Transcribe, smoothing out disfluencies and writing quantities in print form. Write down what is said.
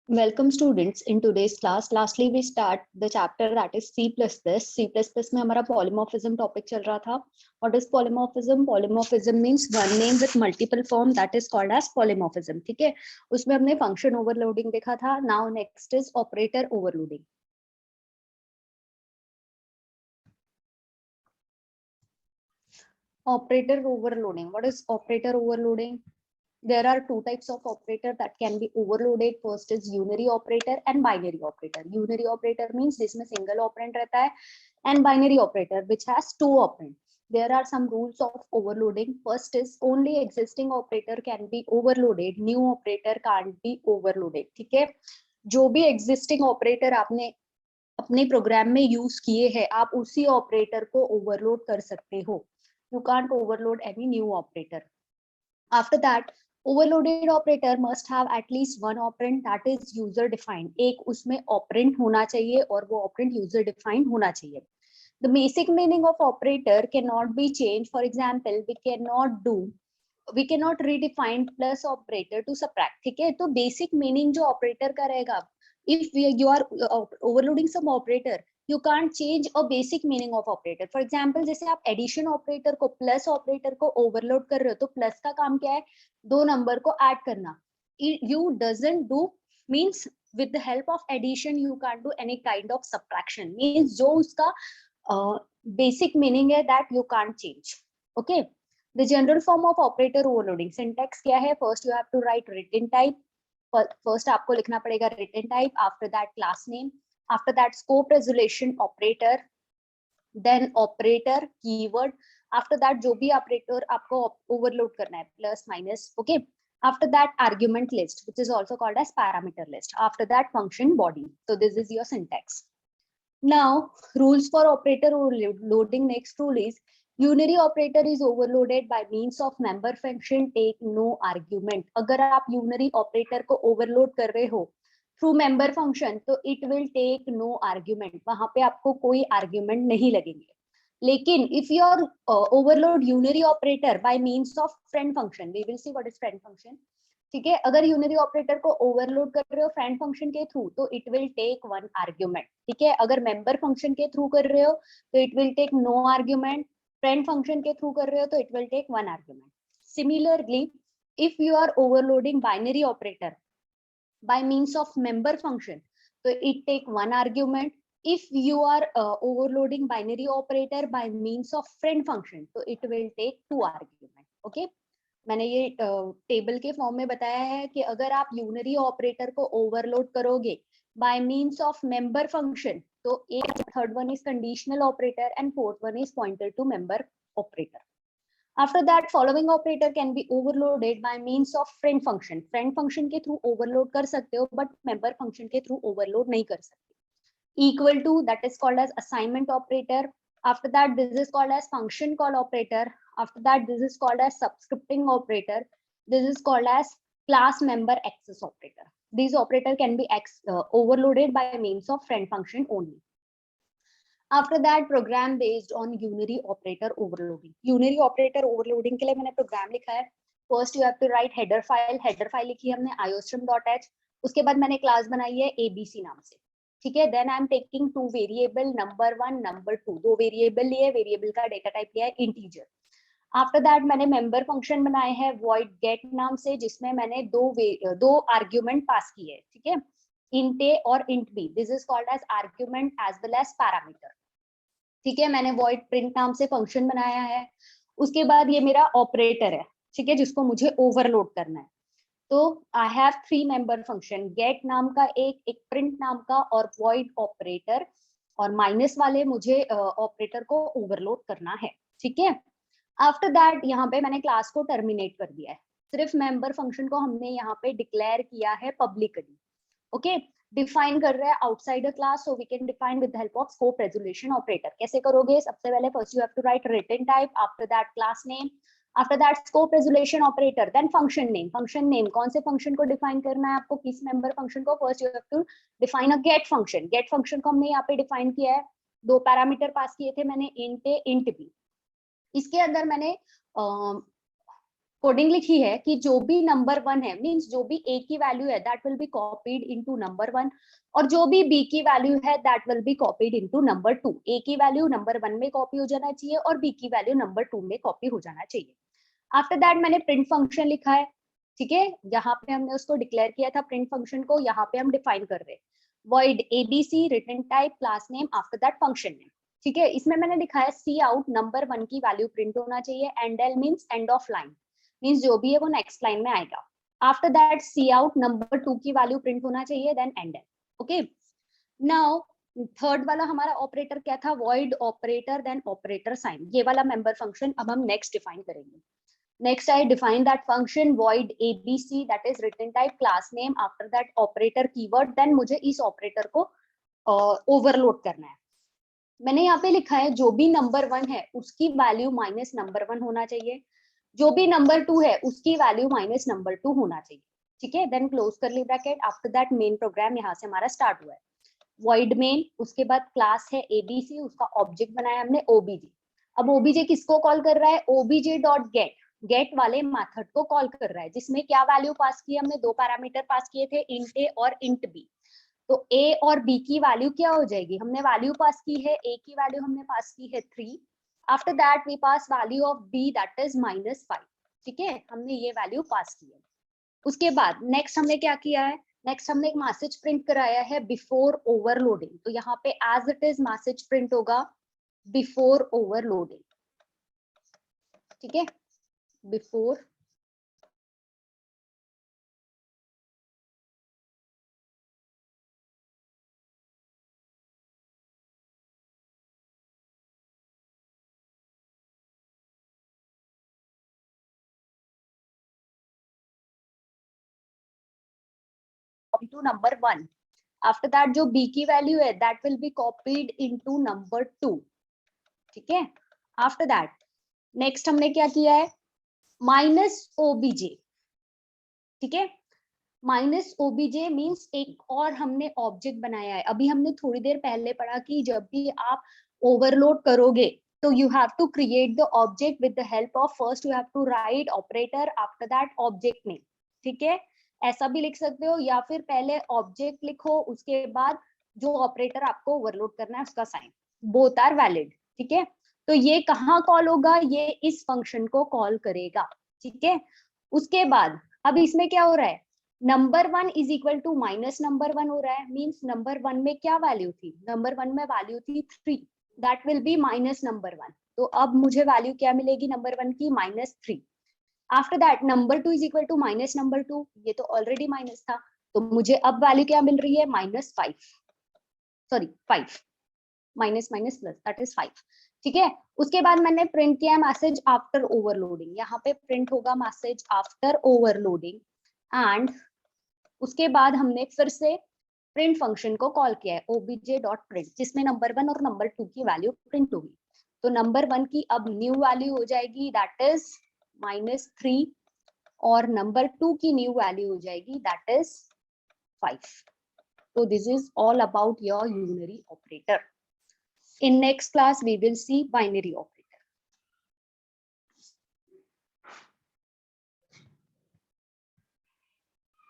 Welcome students in today's class. Lastly we start the chapter that is C++. C++ में हमारा polymorphism topic चल रहा था. What is polymorphism? Polymorphism means one name with multiple form, that is called as polymorphism. ठीक है, उसमें हमने function overloading देखा था. Now next is operator overloading. Operator overloading. What is operator overloading? There are two types of operator that can be overloaded. First is unary operator and binary operator. Unary operator means जिसमें single operand रहता है, and binary operator which has two operand. There are some rules of overloading. First is only existing operator can be overloaded. New operator can't be overloaded. ठीक है, जो भी existing operator आपने अपने programme में use किए हैं आप उसी ऑपरेटर को ओवरलोड कर सकते हो. You can't overload any new operator. After that, overloaded operator must have at least one operand that is user defined. एक उसमें operand होना चाहिए और वो operand user defined होना चाहिए. The basic meaning of operator cannot be changed. For example, we cannot redefine plus operator to subtract. ठीक है, तो basic meaning जो operator का रहेगा, if you are overloading some operator, you can't change a basic meaning of operator. For example, जैसे आप addition operator को plus operator को overload कर रहे हो, तो plus का काम क्या है? दो number को add करना. You doesn't do means with the help of addition you can't do any kind of subtraction. Means जो उसका basic meaning है that you can't change. Okay. The general form of operator overloading. Syntax क्या है? First you have to write return type. First आपको लिखना पड़ेगा return type. After that class name. After that scope resolution operator. Then operator keyword. After that जो भी operator आपको overload करना है plus minus. Okay. After that argument list which is also called as parameter list. After that function body. So this is your syntax. Now rules for operator overloading. Next rule is unary operator is overloaded by means of member function take no argument. अगर आप unary operator को overload कर रहे हो through member function तो it will take no argument. वहां पे आपको कोई argument नहीं लगेंगे. लेकिन if you are overload unary operator by means of friend function, we will see what is friend function. ठीक है, अगर यूनरी ऑपरेटर को ओवरलोड कर रहे हो फ्रेंड फंक्शन के थ्रू तो it will take one argument. ठीक है, अगर मेंबर फंक्शन के थ्रू कर रहे हो तो it will take no argument. Friend function के थ्रू कर रहे हो तो it will take one argument. Similarly if you are overloading binary operator by means of member function so it take one argument. If you are overloading binary operator by means of friend function so it will take two argument. Okay, मैंने ये table के form में बताया है कि अगर आप unary operator को ओवरलोड करोगे by means of member function तो एक third one is conditional operator and fourth one is pointer to member operator. After that following operator can be overloaded by means of friend function. Friend function के through overload कर सकते हो but member function के through overload नहीं कर सकते. Equal to that is called as assignment operator. After that this is called as function call operator. After that this is called as subscripting operator. This is called as class member access operator. These operator can be overloaded by means of friend function only. After that program based on unary operator overloading. Unary operator overloading के लिए मैंने programme लिखा है. First you have to write header file. Header file लिखी है हमने iostream.h. उसके बाद मैंने क्लास बनाई है abc नाम से. ठीक है, then I am taking two variable number 1 number 2. दो वेरिएबल लिए, वेरिएबल का डेटा टाइप लिया है इंटीजर. आफ्टर दैट मैंने मेंबर फंक्शन बनाए हैं void get नाम से जिसमें मैंने दो आर्ग्यूमेंट पास किए हैं. ठीक है, int a और int b. This is called as argument as well as parameter. ठीक है, मैंने void print नाम से फंक्शन बनाया है. उसके बाद ये मेरा ऑपरेटर है. ठीक है, जिसको मुझे ओवरलोड करना है. तो I have three member function, get नाम का एक प्रिंट नाम का और void ऑपरेटर, और माइनस वाले मुझे ऑपरेटर को ओवरलोड करना है. ठीक है, आफ्टर दैट यहाँ पे मैंने क्लास को टर्मिनेट कर दिया है. सिर्फ मेंबर फंक्शन को हमने यहाँ पे डिक्लेयर किया है पब्लिकली. ओके, डिफाइन कर रहा है outside the class, so we can define with the help of scope resolution operator. कैसे करोगे? सबसे पहले first you have to write return type, after that class name, after that scope resolution operator, then function name. Function name कौन से function को define करना है आपको, किस मेंबर फंक्शन को? First you have to define a get function. Get function को हमने यहाँ पे डिफाइन किया है. दो पैरामीटर पास किए थे मैंने, इंट ए इंट बी. इसके अंदर मैंने कोडिंग लिखी है कि जो भी नंबर 1 है मींस जो भी a की वैल्यू है that will be copied into number 1 और जो भी b की वैल्यू है that will be copied into number 2। a की वैल्यू नंबर 1 में कॉपी हो जाना चाहिए और b की वैल्यू नंबर 2 में कॉपी हो जाना चाहिए। आफ्टर दैट मैंने प्रिंट फंक्शन लिखा है, ठीक है, यहाँ पे हमने उसको डिक्लेयर किया था प्रिंट फंक्शन को, यहाँ पे हम डिफाइन कर रहे हैं void abc return type class name after that function name, ठीक है। इसमें मैंने लिखा है सी आउट नंबर 1 की वैल्यू प्रिंट होना चाहिए, endl means end of line, means जो भी है वो नेक्स्ट लाइन में आएगा। After that cout number 2 की वैल्यू प्रिंट होना चाहिए, then endl. Okay, now third वाला हमारा ऑपरेटर क्या था, void operator then operator sign, ये वाला मेंबर फंक्शन अब हम नेक्स्ट डिफाइन करेंगे। Next, I define that function void abc that is return type class name after that operator keyword. Then मुझे इस ऑपरेटर को ओवरलोड करना है। मैंने यहाँ पे लिखा है जो भी नंबर 1 है उसकी वैल्यू माइनस नंबर 1 होना चाहिए, जो भी नंबर 2 है उसकी वैल्यू माइनस नंबर 2 होना चाहिए, ठीक है। Then close curly bracket, after that main program यहाँ से हमारा स्टार्ट हुआ है, void main, उसके बाद क्लास है abc, उसका ऑब्जेक्ट बनाया हमने obj। अब obj किसको कॉल कर रहा है, obj डॉट गेट वाले मेथड को कॉल कर रहा है, जिसमें क्या वैल्यू पास की, हमने दो पैरामीटर पास किए थे, इंट a और इंट b। तो a और b की वैल्यू क्या हो जाएगी, हमने वैल्यू पास की है, a की वैल्यू हमने पास की है 3, after that we pass value of b that is -5, ठीक है, हमने ये वैल्यू पास की है। उसके बाद नेक्स्ट हमने क्या किया है, नेक्स्ट हमने एक मैसेज प्रिंट कराया है बिफोर ओवरलोडिंग, तो यहाँ पे as it is message print होगा बिफोर ओवरलोडिंग, ठीक है, before to number 1, after that जो b की वैल्यू है that will be copied into number 2, ठीक है। आफ्टर दैट नेक्स्ट हमने क्या किया है, माइनस obj, ठीक है, माइनस obj मींस एक और हमने ऑब्जेक्ट बनाया है। अभी हमने थोड़ी देर पहले पढ़ा कि जब भी आप ओवरलोड करोगे तो you have to create the object with the help of first you have to write operator after that object name, ठीक है, ऐसा भी लिख सकते हो, या फिर पहले ऑब्जेक्ट लिखो उसके बाद जो ऑपरेटर आपको ओवरलोड करना है उसका साइन, बोथ आर वैलिड, ठीक है। तो ये कहाँ कॉल होगा, ये इस फंक्शन को कॉल करेगा, ठीक है। उसके बाद अब इसमें क्या हो रहा है, number 1 is equal to minus number 1 हो रहा है, मींस नंबर 1 में क्या वैल्यू थी, नंबर 1 में वैल्यू थी 3, that will be minus number 1, तो अब मुझे वैल्यू क्या मिलेगी नंबर 1 की, -3। After that number 2 is equal to minus number 2, ये तो ऑलरेडी माइनस था, तो मुझे अब वैल्यू क्या मिल रही है, -5, sorry 5, minus minus plus that is 5, ठीक है। उसके बाद मैंने प्रिंट किया मैसेज आफ्टर ओवरलोडिंग, यहाँ पे प्रिंट होगा मैसेज आफ्टर ओवरलोडिंग, एंड उसके बाद हमने फिर से प्रिंट फंक्शन को कॉल किया है obj.print, जिसमें नंबर 1 और नंबर 2 की वैल्यू प्रिंट होगी। तो नंबर 1 की अब न्यू वैल्यू हो जाएगी दैट इज -3 और नंबर 2 की न्यू वैल्यू हो जाएगी that is 5। So this is all about your unary operator. In next class we will see binary operator.